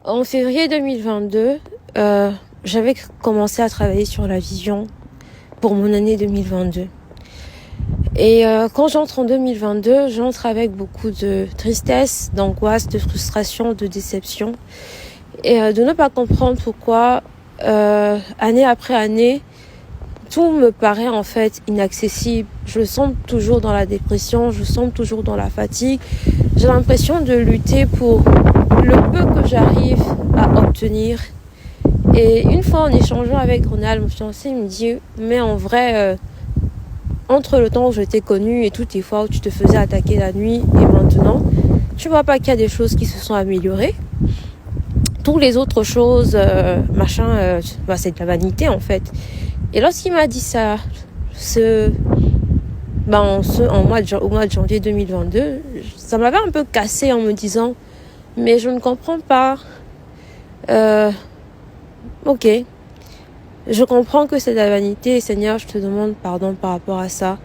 En février 2022, j'avais commencé à travailler sur la vision pour mon année 2022. Et quand j'entre en 2022, j'entre avec beaucoup de tristesse, d'angoisse, de frustration, de déception. Et de ne pas comprendre pourquoi, année après année, tout me paraît en fait inaccessible. Je sens toujours dans la dépression, je sens toujours dans la fatigue. J'ai l'impression de lutter pour le peu que j'arrive à obtenir. Et une fois en échangeant avec Ronald, mon fiancé, il me dit « Mais en vrai, entre le temps où je t'ai connu et toutes les fois où tu te faisais attaquer la nuit et maintenant, tu vois pas qu'il y a des choses qui se sont améliorées. Toutes les autres choses, c'est de la vanité en fait. » Et lorsqu'il m'a dit ça, au mois de janvier 2022, ça m'avait un peu cassé en me disant « Mais je ne comprends pas. Ok, je comprends que c'est de la vanité, Seigneur, je te demande pardon par rapport à ça.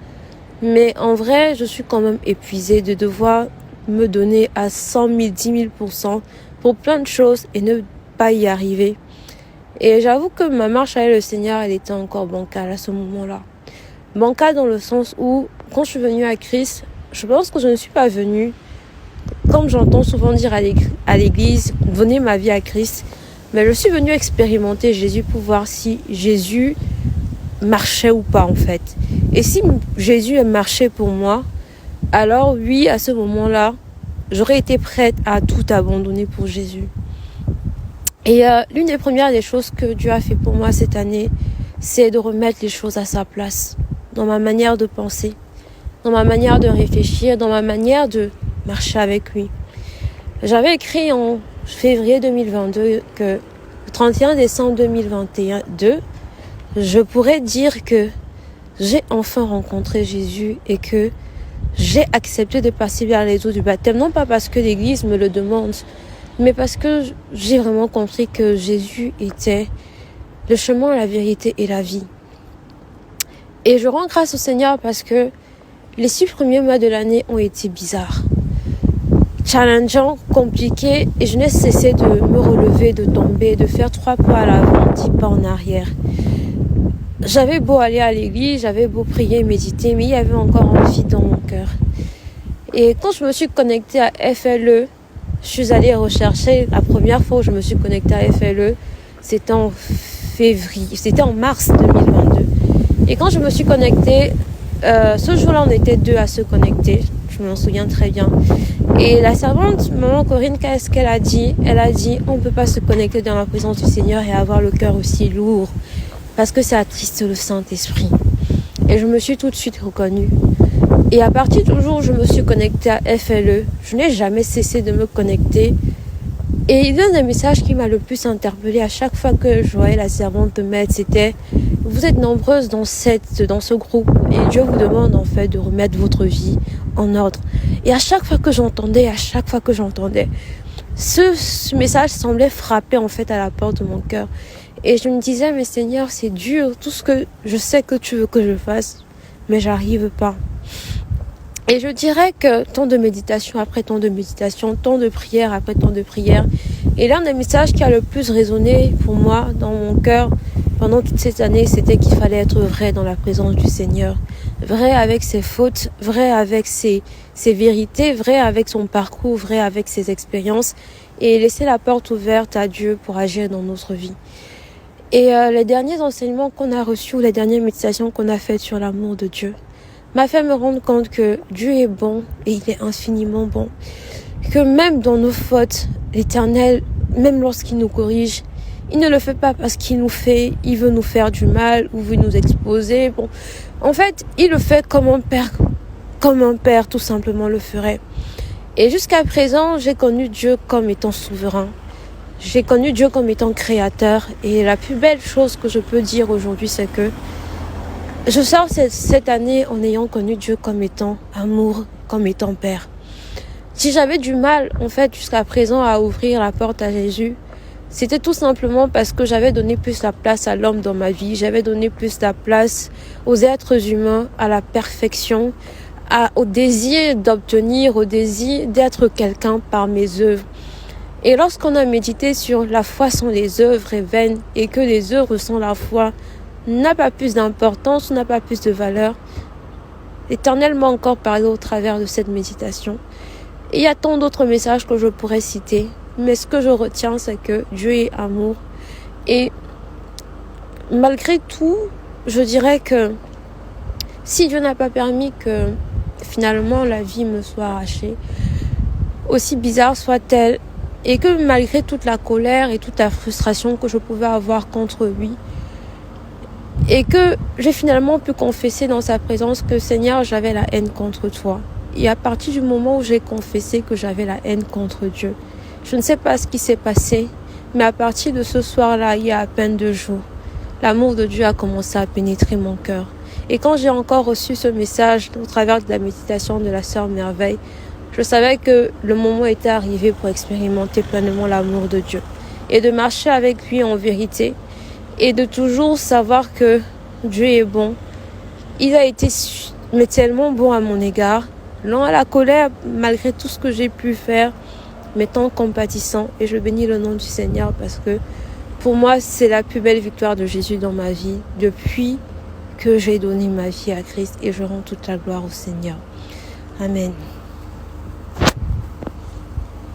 Mais en vrai, je suis quand même épuisée de devoir me donner à 100 000, 10 000% pour plein de choses et ne pas y arriver. » Et j'avoue que ma marche avec le Seigneur, elle était encore bancale à ce moment-là. Bancale dans le sens où, quand je suis venue à Christ, je pense que je ne suis pas venue, comme j'entends souvent dire à l'église, donnez ma vie à Christ. Mais je suis venue expérimenter Jésus pour voir si Jésus marchait ou pas en fait. Et si Jésus marchait pour moi, alors oui, à ce moment-là, j'aurais été prête à tout abandonner pour Jésus. Et l'une des premières des choses que Dieu a fait pour moi cette année, c'est de remettre les choses à sa place, dans ma manière de penser, dans ma manière de réfléchir, dans ma manière de marcher avec lui. J'avais écrit en février 2022 que le 31 décembre 2022, je pourrais dire que j'ai enfin rencontré Jésus et que j'ai accepté de passer vers les eaux du baptême, non pas parce que l'Église me le demande, mais parce que j'ai vraiment compris que Jésus était le chemin, la vérité et la vie. Et je rends grâce au Seigneur parce que les 6 premiers mois de l'année ont été bizarres, challengeants, compliqués, et je n'ai cessé de me relever, de tomber, de faire 3 pas à l'avant, 10 pas en arrière. J'avais beau aller à l'église, j'avais beau prier, méditer, mais il y avait encore un vide dans mon cœur. Et quand je me suis connectée à FLE, je suis allée rechercher la première fois où je me suis connectée à FLE, c'était en mars 2022. Et quand je me suis connectée, ce jour-là, on était 2 à se connecter. Je m'en souviens très bien. Et la servante, maman Corinne, qu'est-ce qu'elle a dit? Elle a dit, on ne peut pas se connecter dans la présence du Seigneur et avoir le cœur aussi lourd, parce que ça attriste le Saint-Esprit. Et je me suis tout de suite reconnue. Et à partir du jour où je me suis connectée à FLE, je n'ai jamais cessé de me connecter. Et l'un des messages qui m'a le plus interpellée à chaque fois que je voyais la servante de maître, c'était « Vous êtes nombreuses dans ce groupe et Dieu vous demande en fait de remettre votre vie en ordre. » Et à chaque fois que j'entendais, ce message semblait frapper en fait à la porte de mon cœur. Et je me disais « Mais Seigneur, c'est dur, tout ce que je sais que tu veux que je fasse, mais j'arrive pas. » Et je dirais que tant de méditation après tant de méditation, tant de prière après tant de prière. Et l'un des messages qui a le plus résonné pour moi dans mon cœur pendant toutes ces années, c'était qu'il fallait être vrai dans la présence du Seigneur. Vrai avec ses fautes, vrai avec ses vérités, vrai avec son parcours, vrai avec ses expériences. Et laisser la porte ouverte à Dieu pour agir dans notre vie. Et les derniers enseignements qu'on a reçus, ou les dernières méditations qu'on a faites sur l'amour de Dieu, m'a fait me rendre compte que Dieu est bon et il est infiniment bon. Que même dans nos fautes, l'Éternel, même lorsqu'il nous corrige, il ne le fait pas parce qu'il veut nous faire du mal ou veut nous exposer. Bon, en fait, il le fait comme un père tout simplement le ferait. Et jusqu'à présent, j'ai connu Dieu comme étant souverain. J'ai connu Dieu comme étant créateur. Et la plus belle chose que je peux dire aujourd'hui, c'est que je sors cette année en ayant connu Dieu comme étant amour, comme étant Père. Si j'avais du mal, en fait, jusqu'à présent à ouvrir la porte à Jésus, c'était tout simplement parce que j'avais donné plus la place à l'homme dans ma vie. J'avais donné plus la place aux êtres humains, à la perfection, au désir d'obtenir, au désir d'être quelqu'un par mes œuvres. Et lorsqu'on a médité sur la foi sans les œuvres est vaine et que les œuvres sans la foi n'a pas plus d'importance, n'a pas plus de valeur, l'Éternel m'a encore parlé au travers de cette méditation. Et il y a tant d'autres messages que je pourrais citer, mais ce que je retiens, c'est que Dieu est amour. Et malgré tout, je dirais que si Dieu n'a pas permis que finalement la vie me soit arrachée, aussi bizarre soit-elle, et que malgré toute la colère et toute la frustration que je pouvais avoir contre lui, et que j'ai finalement pu confesser dans sa présence que Seigneur, j'avais la haine contre toi. Et à partir du moment où j'ai confessé que j'avais la haine contre Dieu, je ne sais pas ce qui s'est passé, mais à partir de ce soir-là, il y a à peine 2 jours, l'amour de Dieu a commencé à pénétrer mon cœur. Et quand j'ai encore reçu ce message au travers de la méditation de la sœur Merveille, je savais que le moment était arrivé pour expérimenter pleinement l'amour de Dieu et de marcher avec lui en vérité et de toujours savoir que Dieu est bon. Il a été mais tellement bon à mon égard, lent à la colère malgré tout ce que j'ai pu faire, mais tant compatissant. Et je bénis le nom du Seigneur parce que pour moi, c'est la plus belle victoire de Jésus dans ma vie depuis que j'ai donné ma vie à Christ et je rends toute la gloire au Seigneur. Amen.